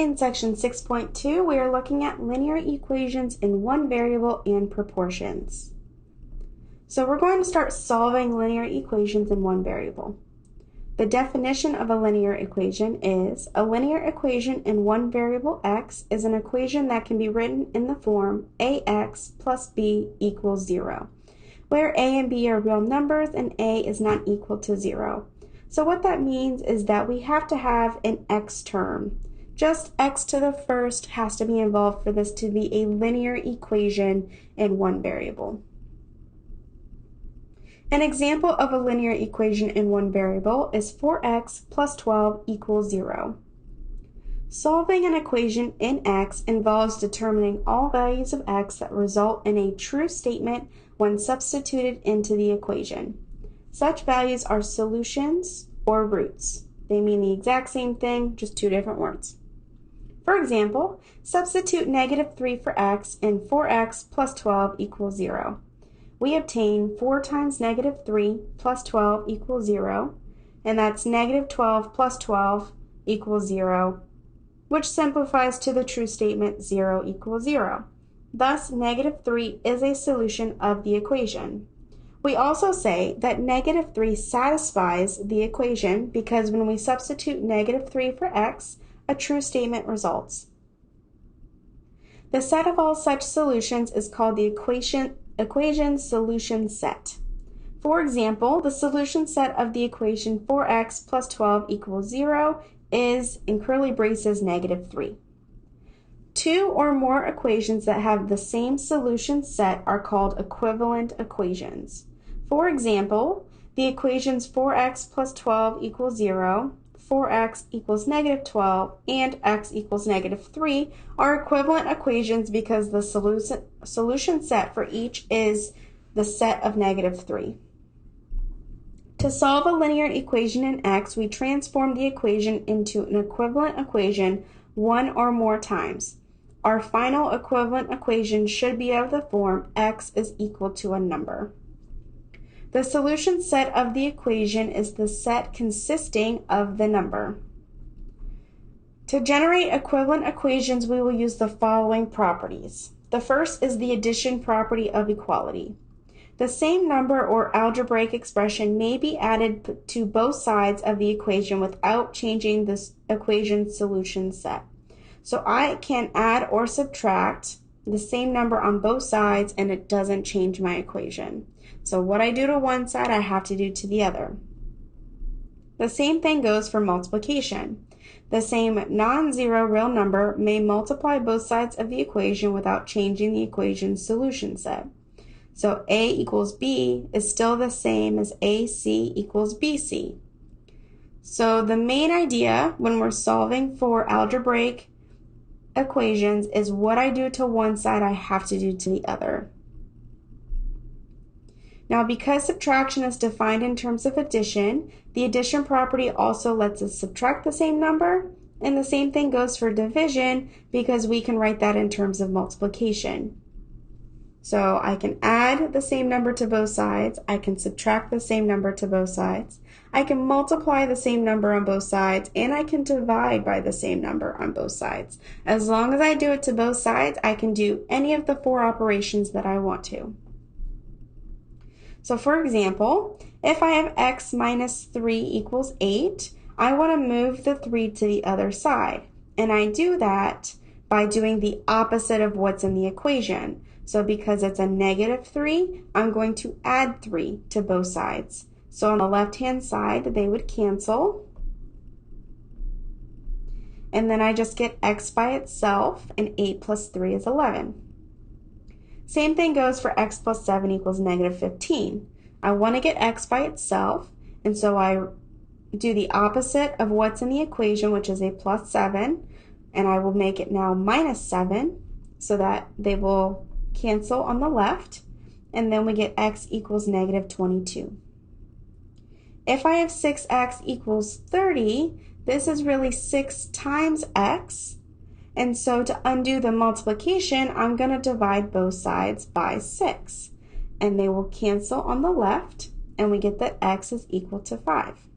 In section 6.2, we are looking at linear equations in one variable and proportions. So we're going to start solving linear equations in one variable. The definition of a linear equation is a linear equation in one variable x is an equation that can be written in the form ax plus b equals 0, where a and b are real numbers and a is not equal to 0. So what that means is that we have to have an x term. Just x to the first has to be involved for this to be a linear equation in one variable. An example of a linear equation in one variable is 4x plus 12 equals 0. Solving an equation in x involves determining all values of x that result in a true statement when substituted into the equation. Such values are solutions or roots. They mean the exact same thing, just two different words. For example, substitute -3 for x and 4x plus 12 equals 0. We obtain 4 times -3 plus 12 equals 0, and that's -12 plus 12 equals 0, which simplifies to the true statement 0 equals 0. Thus, -3 is a solution of the equation. We also say that -3 satisfies the equation because when we substitute -3 for x, a true statement results. The set of all such solutions is called the equation solution set. For example, the solution set of the equation 4x plus 12 equals 0 is, in curly braces, -3. Two or more equations that have the same solution set are called equivalent equations. For example, the equations 4x plus 12 equals 0, 4x equals -12, and x equals -3 are equivalent equations because the solution set for each is the set of -3. To solve a linear equation in x, we transform the equation into an equivalent equation one or more times. Our final equivalent equation should be of the form x is equal to a number. The solution set of the equation is the set consisting of the number. To generate equivalent equations, we will use the following properties. The first is the addition property of equality. The same number or algebraic expression may be added to both sides of the equation without changing this equation's solution set. So I can add or subtract the same number on both sides and it doesn't change my equation. So what I do to one side, I have to do to the other. The same thing goes for multiplication. The same non-zero real number may multiply both sides of the equation without changing the equation's solution set. So A equals B is still the same as AC equals BC. So the main idea when we're solving for algebraic equations is what I do to one side, I have to do to the other. Now, because subtraction is defined in terms of addition, the addition property also lets us subtract the same number, and the same thing goes for division because we can write that in terms of multiplication. So I can add the same number to both sides, I can subtract the same number to both sides, I can multiply the same number on both sides, and I can divide by the same number on both sides. As long as I do it to both sides, I can do any of the 4 operations that I want to. So for example, if I have x minus 3 equals 8, I want to move the 3 to the other side. And I do that by doing the opposite of what's in the equation. So because it's a -3, I'm going to add 3 to both sides. So on the left-hand side, they would cancel. And then I just get x by itself, and 8 plus 3 is 11. Same thing goes for x plus 7 equals -15. I want to get x by itself, and so I do the opposite of what's in the equation, which is a plus 7, and I will make it now -7, so that they will cancel on the left, and then we get x equals -22. If I have 6x equals 30, this is really 6 times x, and so to undo the multiplication, I'm going to divide both sides by 6, and they will cancel on the left, and we get that x is equal to 5.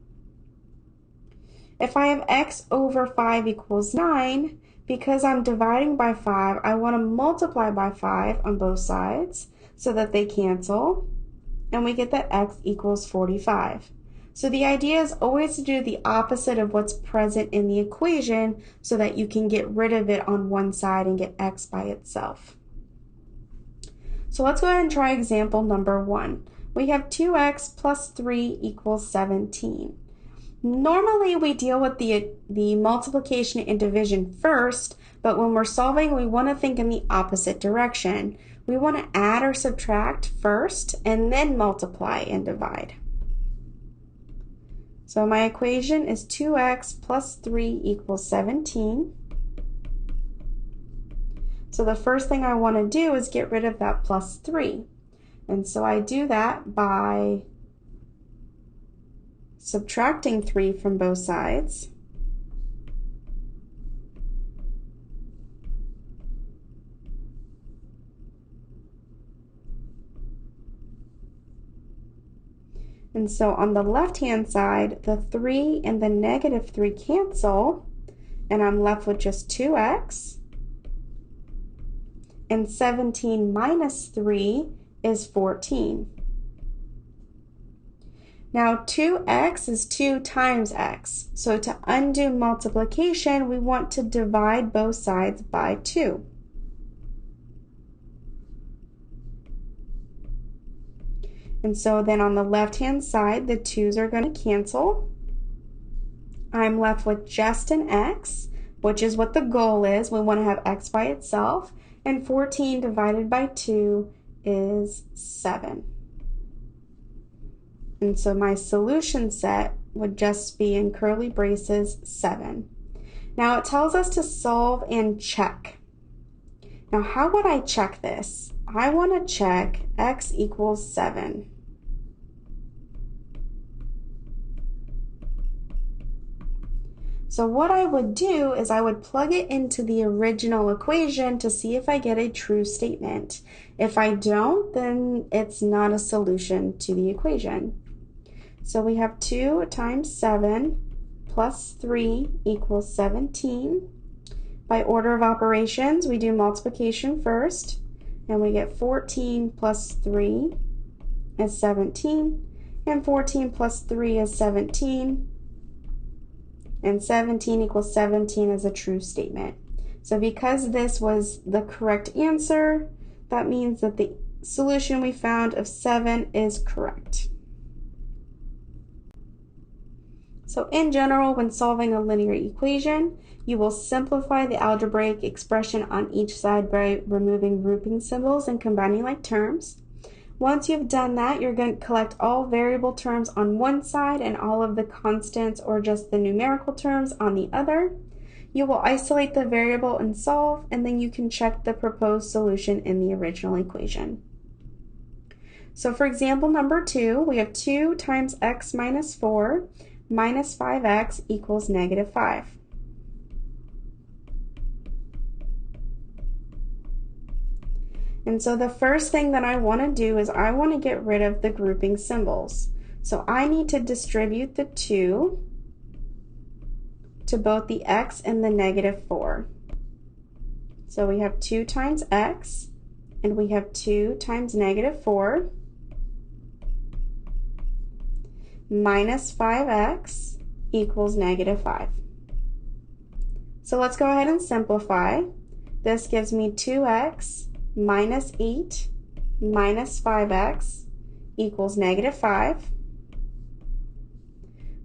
If I have x over 5 equals 9, because I'm dividing by 5, I want to multiply by 5 on both sides so that they cancel, and we get that x equals 45. So the idea is always to do the opposite of what's present in the equation so that you can get rid of it on one side and get x by itself. So let's go ahead and try example number 1. We have 2x plus 3 equals 17. Normally we deal with the multiplication and division first, but when we're solving, we want to think in the opposite direction. We want to add or subtract first and then multiply and divide. So my equation is 2x plus 3 equals 17. So the first thing I want to do is get rid of that plus 3. And so I do that by subtracting 3 from both sides. And so on the left-hand side, the 3 and the negative 3 cancel, and I'm left with just 2x. And 17 minus 3 is 14. Now 2x is 2 times x. So to undo multiplication, we want to divide both sides by 2. And so then on the left-hand side, the 2's are going to cancel. I'm left with just an x, which is what the goal is. We want to have x by itself. And 14 divided by 2 is 7. And so my solution set would just be in curly braces 7. Now it tells us to solve and check. Now how would I check this? I want to check x equals 7. So what I would do is I would plug it into the original equation to see if I get a true statement. If I don't, then it's not a solution to the equation. So we have 2 times 7 plus 3 equals 17. By order of operations, we do multiplication first, and we get 14 plus 3 is 17, and 14 plus 3 is 17, and 17 equals 17 is a true statement. So because this was the correct answer, that means that the solution we found of 7 is correct. So in general, when solving a linear equation, you will simplify the algebraic expression on each side by removing grouping symbols and combining like terms. Once you've done that, you're going to collect all variable terms on one side and all of the constants or just the numerical terms on the other. You will isolate the variable and solve, and then you can check the proposed solution in the original equation. So for example number 2, we have 2 times x minus 4 minus 5x equals negative 5. And so the first thing that I want to do is I want to get rid of the grouping symbols. So I need to distribute the 2 to both the x and the negative 4. So we have 2 times x, and we have 2 times negative 4 minus 5x equals negative 5. So let's go ahead and simplify. This gives me 2x minus 8 minus 5x equals negative 5.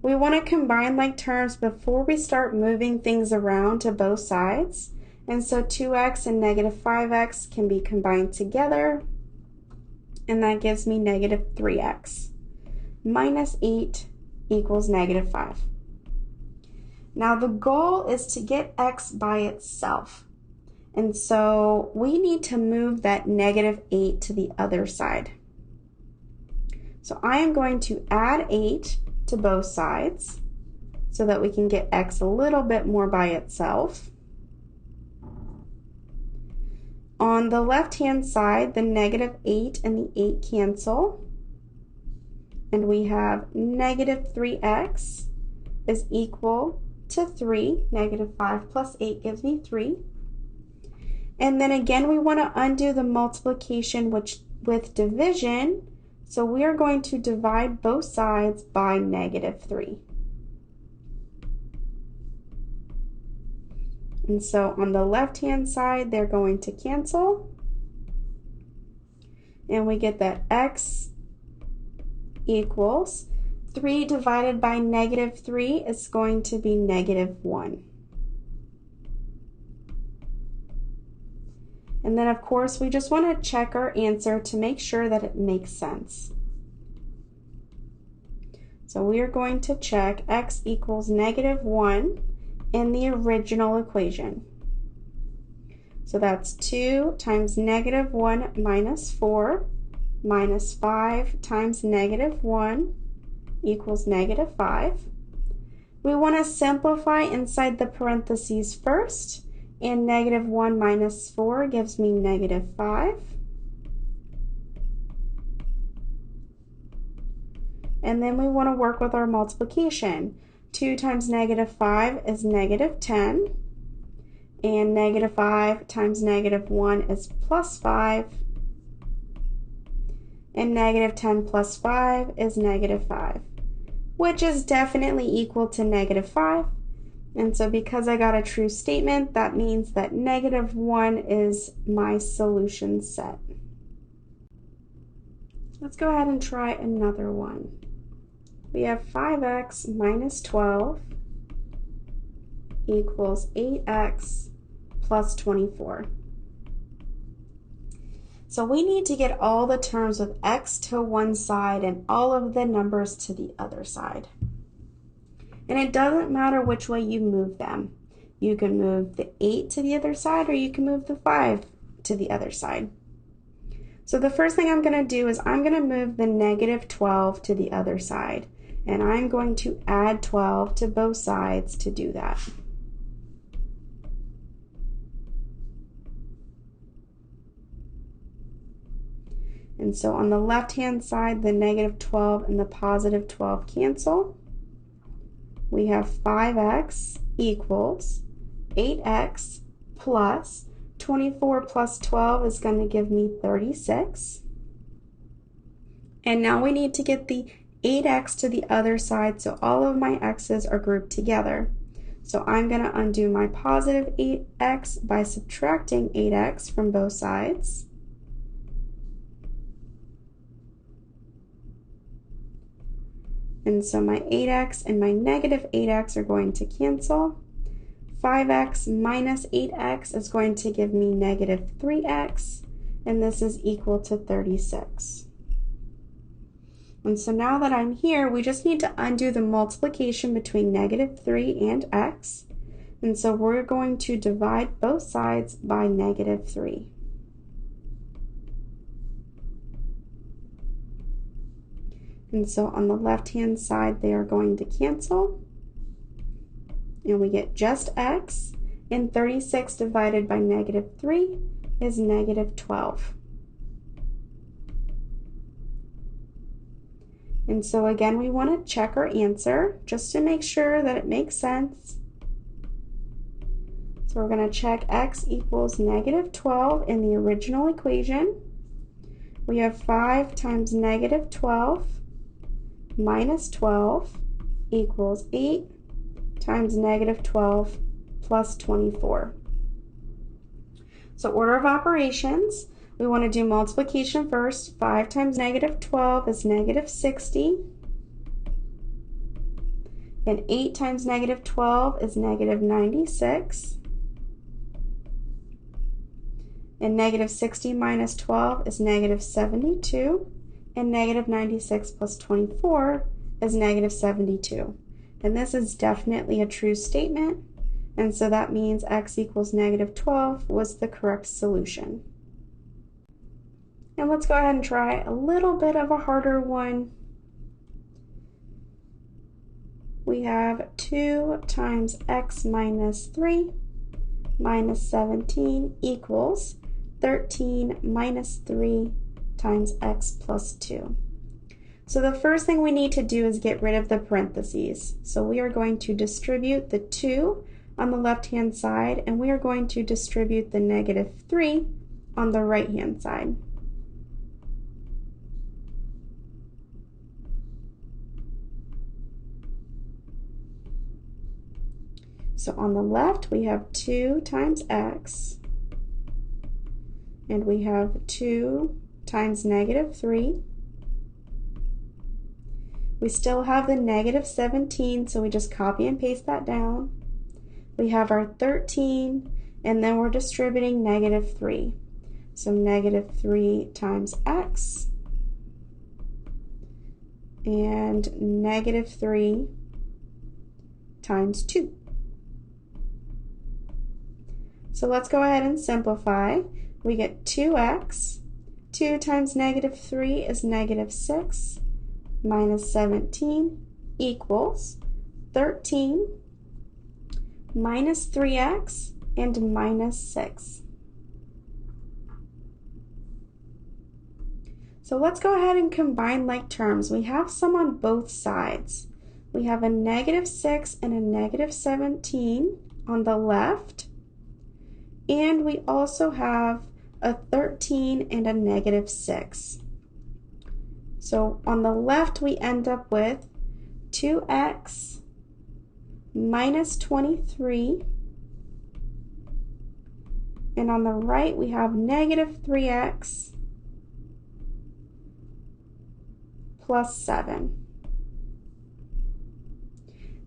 We want to combine like terms before we start moving things around to both sides. And so 2x and negative 5x can be combined together, and that gives me negative 3x. Minus 8 equals negative 5. Now the goal is to get x by itself. And so we need to move that negative 8 to the other side. So I am going to add 8 to both sides so that we can get x a little bit more by itself. On the left-hand side, the negative 8 and the 8 cancel. And we have negative 3x is equal to 3. Negative 5 plus 8 gives me 3. And then again, we want to undo the multiplication with division. So we are going to divide both sides by negative 3. And so on the left-hand side, they're going to cancel. And we get that x equals 3 divided by negative 3 is going to be negative 1. And then of course we just want to check our answer to make sure that it makes sense. So we are going to check x equals negative 1 in the original equation. So that's 2 times negative 1 minus 4 minus 5 times negative 1 equals negative 5. We want to simplify inside the parentheses first, and negative 1 minus 4 gives me negative 5. And then we want to work with our multiplication. 2 times negative 5 is negative 10, and negative 5 times negative 1 is plus 5, and negative 10 plus 5 is negative 5, which is definitely equal to negative 5. And so because I got a true statement, that means that negative 1 is my solution set. Let's go ahead and try another one. We have 5x minus 12 equals 8x plus 24. So we need to get all the terms with x to one side and all of the numbers to the other side. And it doesn't matter which way you move them. You can move the 8 to the other side, or you can move the 5 to the other side. So the first thing I'm going to do is I'm going to move the negative 12 to the other side. And I'm going to add 12 to both sides to do that. And so on the left-hand side, the negative 12 and the positive 12 cancel. We have 5x equals 8x plus 24 plus 12 is going to give me 36. And now we need to get the 8x to the other side, so all of my x's are grouped together. So I'm going to undo my positive 8x by subtracting 8x from both sides. And so my 8x and my negative 8x are going to cancel. 5x minus 8x is going to give me negative 3x, and this is equal to 36. And so now that I'm here, we just need to undo the multiplication between negative 3 and x. And so we're going to divide both sides by negative 3. And so on the left-hand side, they are going to cancel. And we get just x. And 36 divided by negative 3 is negative 12. And so again, we want to check our answer just to make sure that it makes sense. So we're going to check x equals negative 12 in the original equation. We have 5 times negative 12 minus 12 equals 8 times negative 12 plus 24. So order of operations, we want to do multiplication first. 5 times negative 12 is negative 60. And 8 times negative 12 is negative 96. And negative 60 minus 12 is negative 72. And negative 96 plus 24 is negative 72. And this is definitely a true statement. And so that means x equals negative 12 was the correct solution. And let's go ahead and try a little bit of a harder one. We have 2 times x minus 3 minus 17 equals 13 minus 3 times x plus 2. So the first thing we need to do is get rid of the parentheses. So we are going to distribute the 2 on the left-hand side, and we are going to distribute the -3 on the right-hand side. So on the left, we have 2 times x, and we have 2 times -3. We still have the -17, so we just copy and paste that down. We have our 13, and then we're distributing -3. So -3 times x, and -3 times 2. So let's go ahead and simplify. We get 2x. 2 times -3 is -6. Minus 17 equals 13 minus 3x and minus 6. So let's go ahead and combine like terms. We have some on both sides. We have a -6 and a -17 on the left, and we also have a 13 and a -6. So on the left, we end up with 2x minus 23. And on the right, we have -3x plus 7.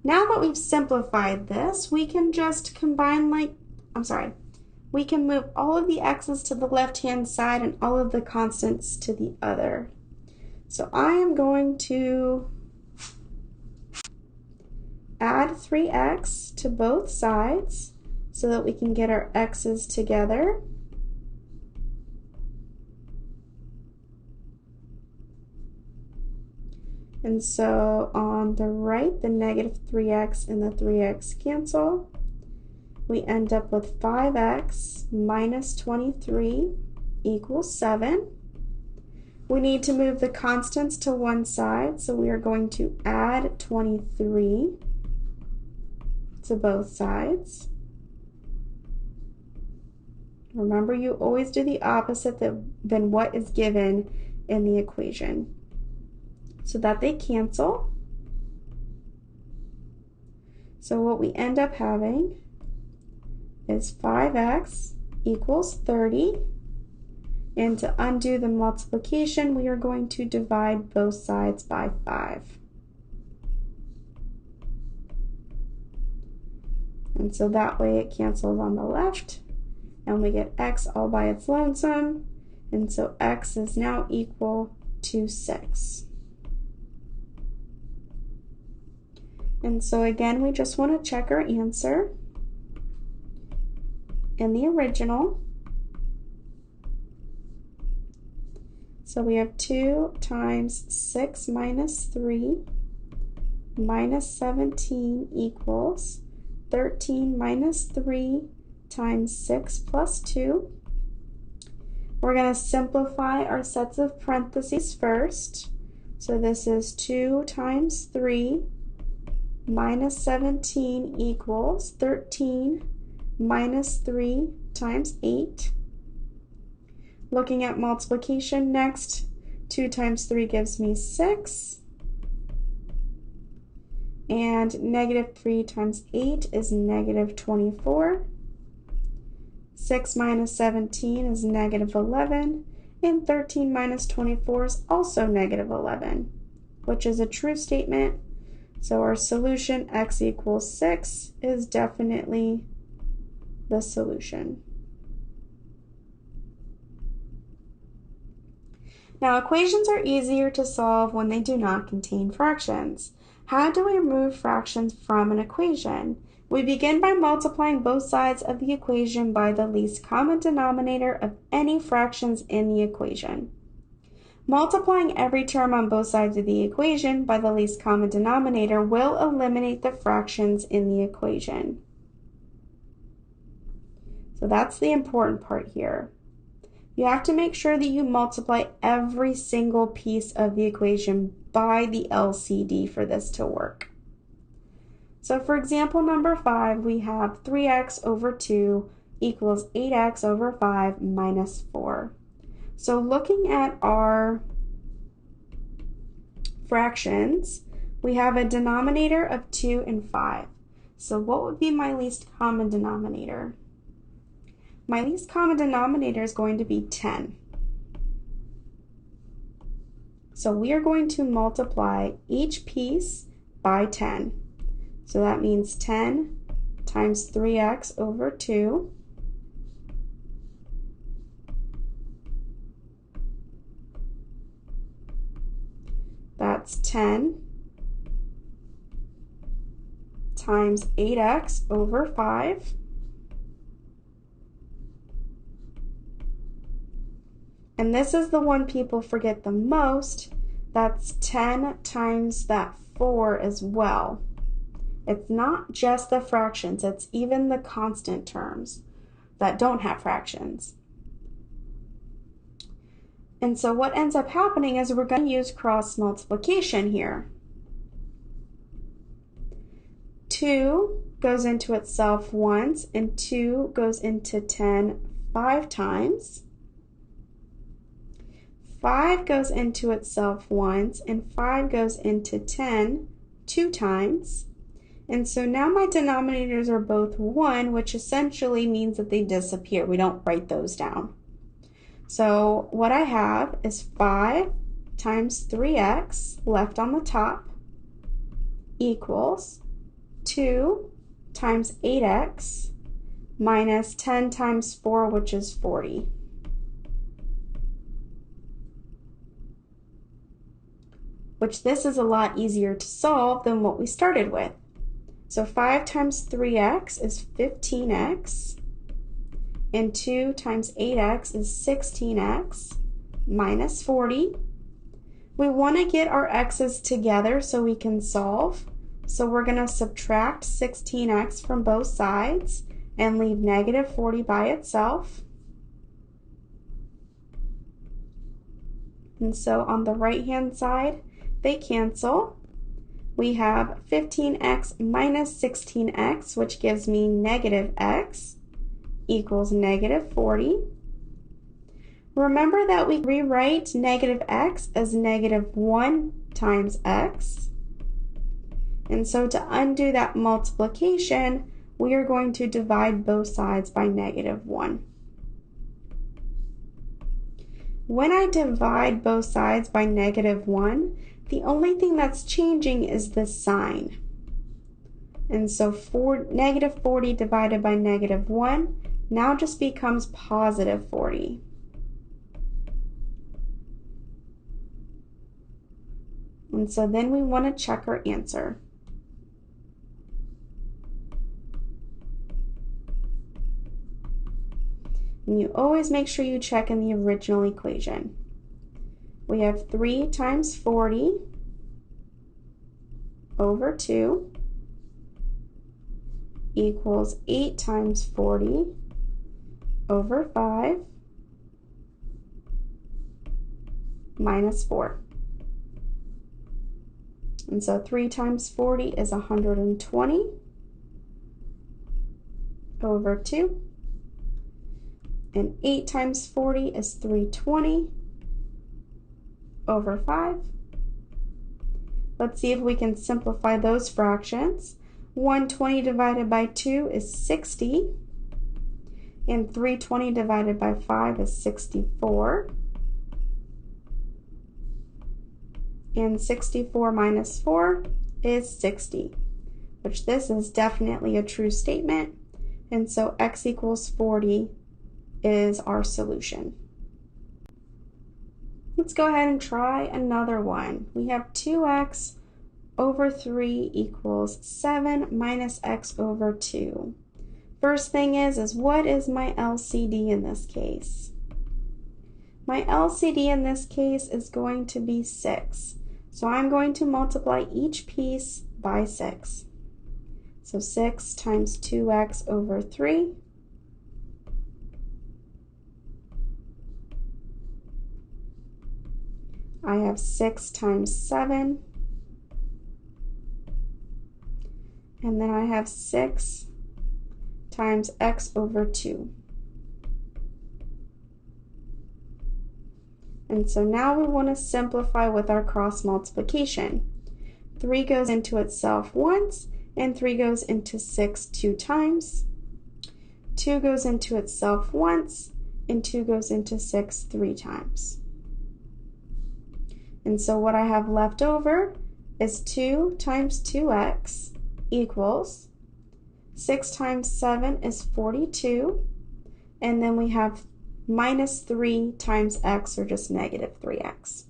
Now that we've simplified this, we can just combine we can move all of the x's to the left-hand side and all of the constants to the other. So I am going to add 3x to both sides so that we can get our x's together. And so on the right, the -3x and the 3x cancel. We end up with 5x minus 23 equals 7. We need to move the constants to one side, so we are going to add 23 to both sides. Remember, you always do the opposite than what is given in the equation, so that they cancel. So what we end up having is 5x equals 30. And to undo the multiplication, we are going to divide both sides by 5. And so that way it cancels on the left, and we get x all by its lonesome. And so x is now equal to 6. And so again, we just want to check our answer. In the original, so we have 2 times 6 minus 3 minus 17 equals 13 minus 3 times 6 plus 2. We're going to simplify our sets of parentheses first. So this is 2 times 3 minus 17 equals 13 minus 3 times 8. Looking at multiplication next, 2 times 3 gives me 6. And -3 times 8 is -24. 6 minus 17 is -11. And 13 minus 24 is also -11, which is a true statement. So our solution, x equals 6, is definitely the solution. Now, equations are easier to solve when they do not contain fractions. How do we remove fractions from an equation? We begin by multiplying both sides of the equation by the least common denominator of any fractions in the equation. Multiplying every term on both sides of the equation by the least common denominator will eliminate the fractions in the equation. So that's the important part here. You have to make sure that you multiply every single piece of the equation by the LCD for this to work. So for example number 5, we have 3x over 2 equals 8x over 5 minus 4. So looking at our fractions, we have a denominator of 2 and 5. So what would be my least common denominator? My least common denominator is going to be 10. So we are going to multiply each piece by 10. So that means 10 times 3x over 2 that's 10 times 8x over 5 and this is the one people forget the most. That's 10 times that 4 as well. It's not just the fractions, it's even the constant terms that don't have fractions. And so what ends up happening is we're going to use cross multiplication here. 2 goes into itself once and 2 goes into 10 5 times. 5 goes into itself once and 5 goes into 10 2 times. And so now my denominators are both 1, which essentially means that they disappear. We don't write those down. So what I have is 5 times 3x left on the top equals 2 times 8x minus 10 times 4, which is 40. Which this is a lot easier to solve than what we started with. So 5 times 3x is 15x, and 2 times 8x is 16x minus 40. We want to get our x's together so we can solve. So we're going to subtract 16x from both sides and leave negative 40 by itself. And so on the right-hand side, they cancel. We have 15x minus 16x, which gives me negative x, equals negative 40. Remember that we rewrite negative x as negative 1 times x. And so to undo that multiplication, we are going to divide both sides by negative 1. When I divide both sides by negative 1, the only thing that's changing is the sign. And so negative 40 divided by negative 1 now just becomes positive 40. And so then we want to check our answer. And you always make sure you check in the original equation. We have 3 times 40 over 2 equals 8 times 40 over 5 minus 4. And so 3 times 40 is 120 over 2. And 8 times 40 is 320 over 5. Let's see if we can simplify those fractions. 120 divided by 2 is 60. And 320 divided by 5 is 64. And 64 minus 4 is 60, which this is definitely a true statement. And so x equals 40 is our solution. Let's go ahead and try another one. We have 2x over 3 equals 7 minus x over 2. First thing is what is my LCD in this case? My LCD in this case is going to be 6. So I'm going to multiply each piece by 6. So 6 times 2x over 3 I have 6 times 7. And then I have 6 times x over 2. And so now we want to simplify with our cross multiplication. 3 goes into itself once, and 3 goes into 6 2 times. 2 goes into itself once, and 2 goes into 6 3 times. And so what I have left over is 2 times 2x equals 6 times 7 is 42, and then we have minus 3 times x, or just negative 3x.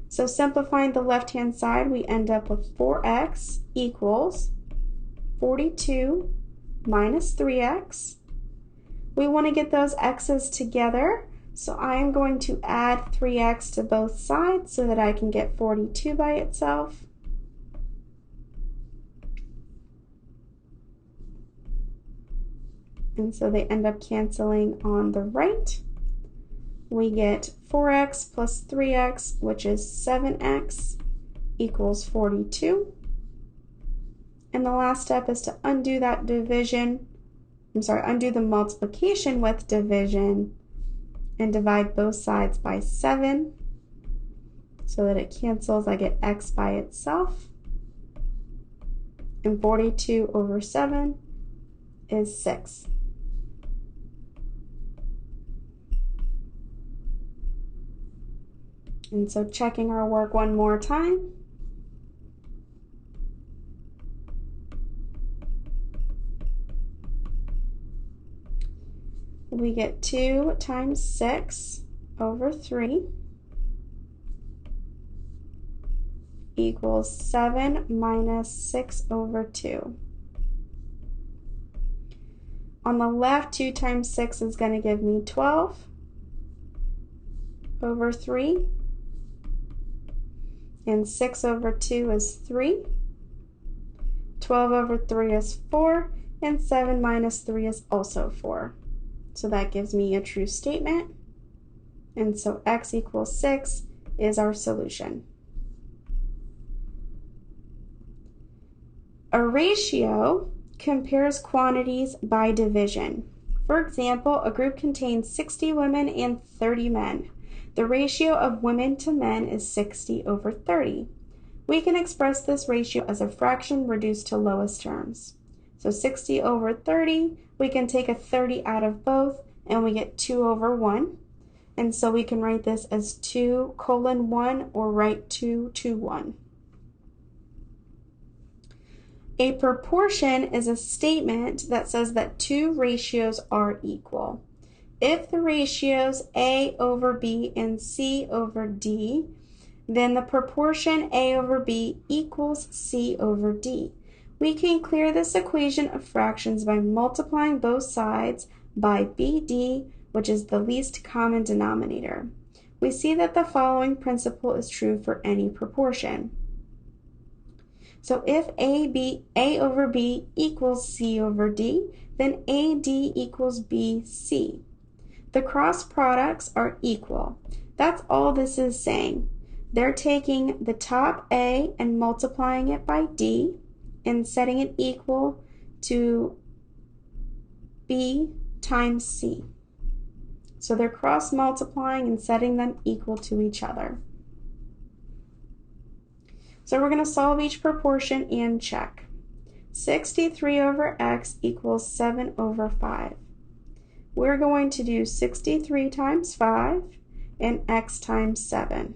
So simplifying the left-hand side, we end up with 4x equals 42 minus 3x. We want to get those x's together, so I am going to add 3x to both sides so that I can get 42 by itself. And so they end up canceling on the right. We get 4x plus 3x, which is 7x, equals 42. And the last step is to undo that division, undo the multiplication with division and divide both sides by 7 so that it cancels. I get x by itself. And 42 over 7 is 6. And so checking our work one more time. We get 2 times 6 over 3 equals 7 minus 6 over 2. On the left, 2 times 6 is going to give me 12 over 3. And 6 over 2 is 3. 12 over 3 is 4. And 7 minus 3 is also 4. So that gives me a true statement. And so x equals 6 is our solution. A ratio compares quantities by division. For example, a group contains 60 women and 30 men. The ratio of women to men is 60 over 30. We can express this ratio as a fraction reduced to lowest terms. So 60 over 30, we can take a 30 out of both, and we get 2 over 1. And so we can write this as 2 colon 1, or write 2 to 1. A proportion is a statement that says that two ratios are equal. If the ratios A over B and C over D, then the proportion A over B equals C over D. We can clear this equation of fractions by multiplying both sides by BD, which is the least common denominator. We see that the following principle is true for any proportion. So if A over B equals C over D, then AD equals BC. The cross products are equal. That's all this is saying. They're taking the top A and multiplying it by D and setting it equal to B times C. So they're cross multiplying and setting them equal to each other. So we're going to solve each proportion and check. 63 over x equals 7 over 5. We're going to do 63 times 5 and x times 7.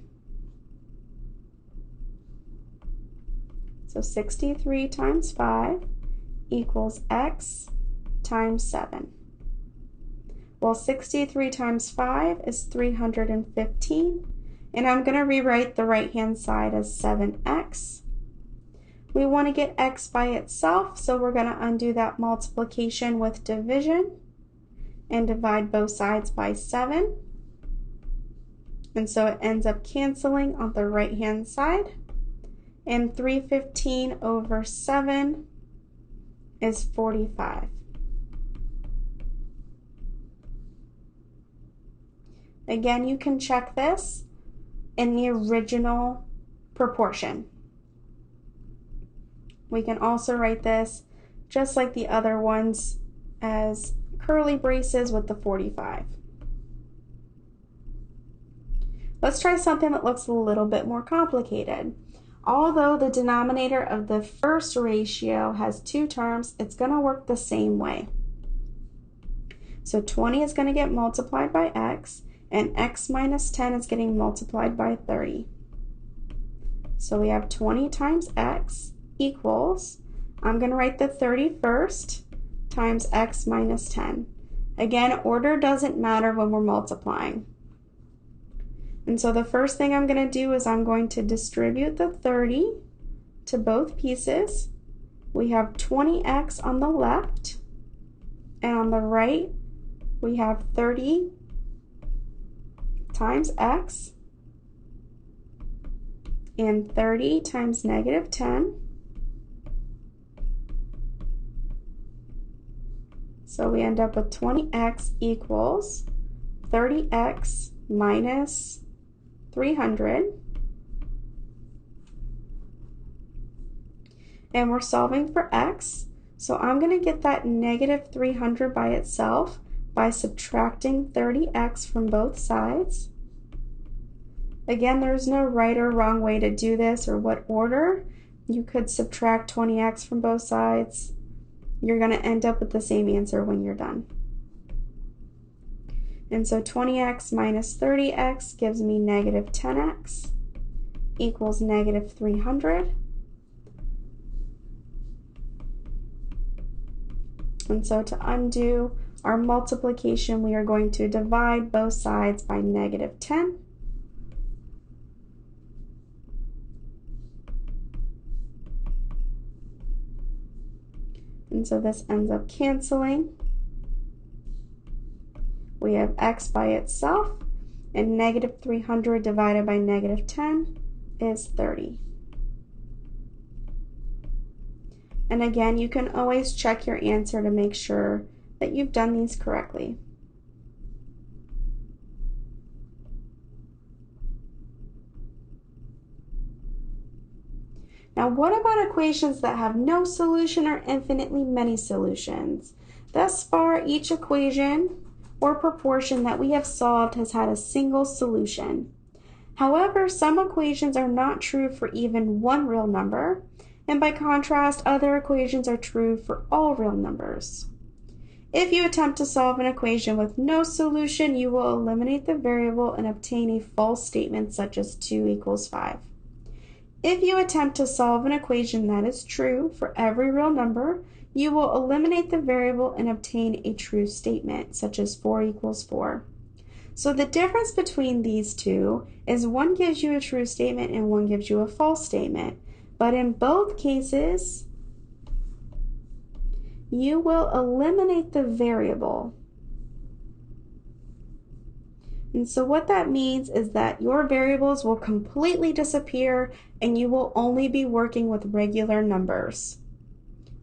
So 63 times 5 equals x times 7. Well, 63 times 5 is 315. And I'm going to rewrite the right-hand side as 7x. We want to get x by itself, so we're going to undo that multiplication with division and divide both sides by 7. And so it ends up canceling on the right-hand side. And 315 over 7 is 45. Again, you can check this in the original proportion. We can also write this just like the other ones as curly braces with the 45. Let's try something that looks a little bit more complicated. Although the denominator of the first ratio has two terms, it's going to work the same way. So 20 is going to get multiplied by x, and x minus 10 is getting multiplied by 30. So we have 20 times x equals, I'm going to write the 30 first, times x minus 10. Again, order doesn't matter when we're multiplying. And so the first thing I'm going to do is I'm going to distribute the 30 to both pieces. We have 20x on the left, and on the right we have 30 times x and 30 times negative 10. So we end up with 20x equals 30x minus 300. And we're solving for x. So I'm going to get that negative 300 by itself by subtracting 30x from both sides. Again, there's no right or wrong way to do this or what order. You could subtract 20x from both sides. You're going to end up with the same answer when you're done. And so 20x minus 30x gives me negative 10x equals negative 300. And so to undo our multiplication, we are going to divide both sides by negative 10. And so this ends up canceling. We have x by itself, and negative 300 divided by negative 10 is 30. And again, you can always check your answer to make sure that you've done these correctly. Now, what about equations that have no solution or infinitely many solutions? Thus far, each equation or proportion that we have solved has had a single solution. However, some equations are not true for even one real number, and by contrast, other equations are true for all real numbers. If you attempt to solve an equation with no solution, you will eliminate the variable and obtain a false statement such as 2 equals 5. If you attempt to solve an equation that is true for every real number, you will eliminate the variable and obtain a true statement, such as 4 equals 4. So the difference between these two is one gives you a true statement and one gives you a false statement. But in both cases, you will eliminate the variable. And so what that means is that your variables will completely disappear and you will only be working with regular numbers.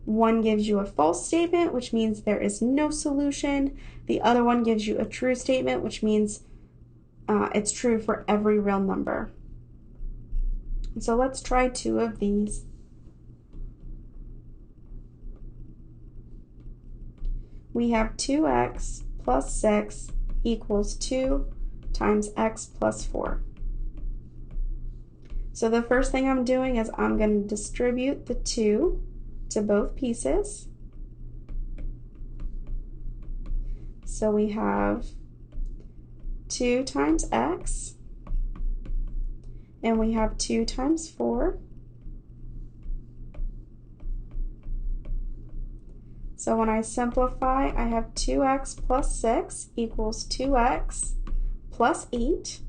One gives you a false statement, which means there is no solution. The other one gives you a true statement, which means it's true for every real number. So let's try two of these. We have 2x plus 6 equals 2 times x plus 4. So the first thing I'm doing is I'm going to distribute the 2 to both pieces. So we have 2 times x, and we have 2 times 4. So when I simplify, I have 2x plus 6 equals 2x plus 8.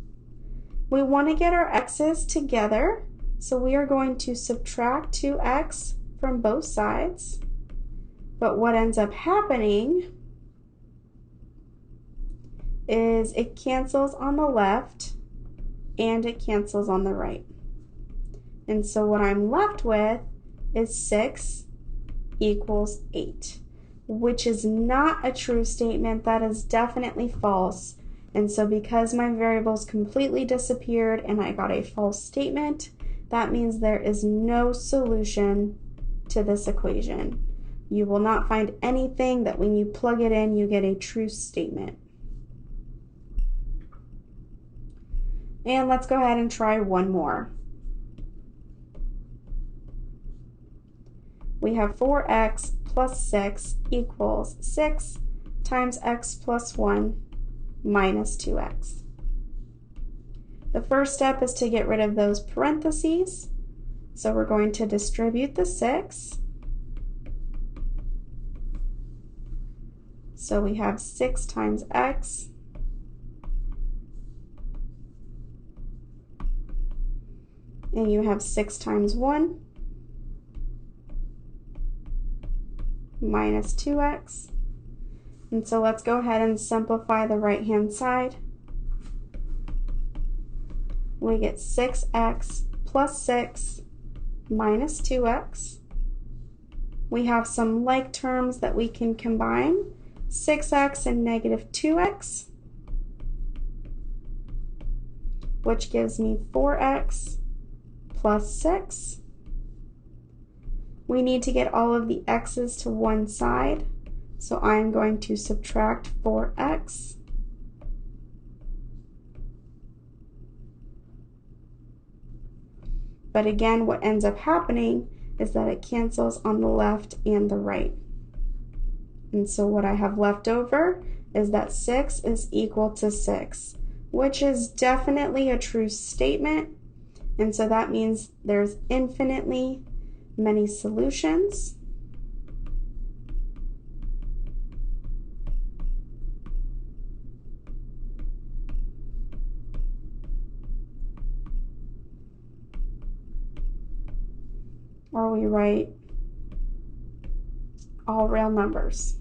We want to get our x's together, so we are going to subtract 2x from both sides. But what ends up happening is it cancels on the left and it cancels on the right. And so what I'm left with is 6 equals 8, which is not a true statement. That is definitely false. And so because my variables completely disappeared and I got a false statement, that means there is no solution to this equation. You will not find anything that when you plug it in, you get a true statement. And let's go ahead and try one more. We have 4x plus 6 equals 6 times x plus 1 minus 2x. The first step is to get rid of those parentheses. So we're going to distribute the 6. So we have 6 times x and you have 6 times 1 minus 2x. And so let's go ahead and simplify the right-hand side. We get 6x plus 6 minus 2x. We have some like terms that we can combine. 6x and negative 2x, which gives me 4x plus 6. We need to get all of the x's to one side, so I'm going to subtract 4x. But again, what ends up happening is that it cancels on the left and the right. And so what I have left over is that 6 is equal to 6, which is definitely a true statement. And so that means there's infinitely many solutions. Or we write all real numbers.